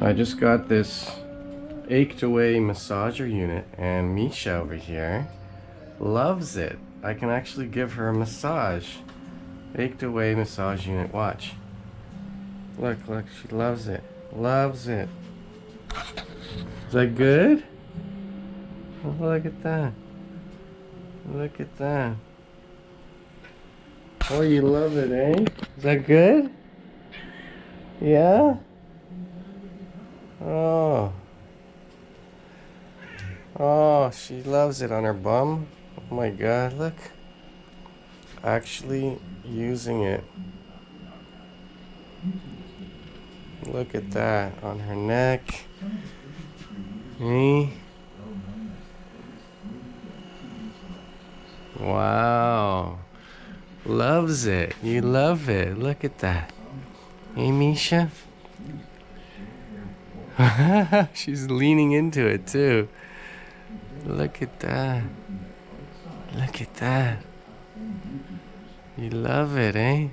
I just got this Achedaway massager unit, and Meisha over here loves it. I can actually give her a massage. Achedaway massage unit, watch. Look, she loves it. Loves it. Is that good? Oh, look at that. Look at that. Oh, you love it, eh? Is that good? Yeah? Oh. Oh, she loves it on her bum. Oh my god, look. Actually using it. Look at that on her neck. Me. Wow. Loves it. You love it. Look at that. Hey, Meisha? She's leaning into it too. Look at that. Look at that. You love it, eh?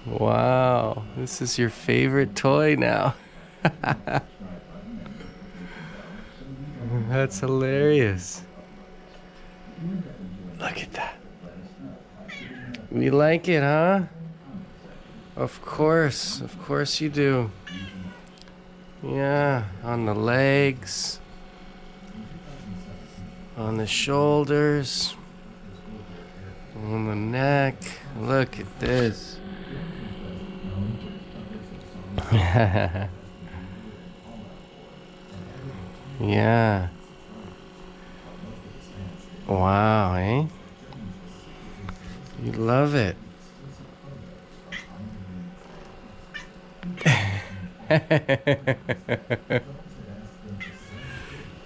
Wow. This is your favorite toy now. That's hilarious. Look at that. You like it, huh? Of course you do. Yeah, on the legs, on the shoulders, on the neck. Look at this. Yeah. Wow, eh? You love it.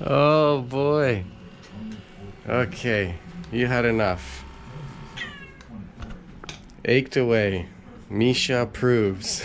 Oh boy. Okay, you had enough. Achedaway. Meisha approves.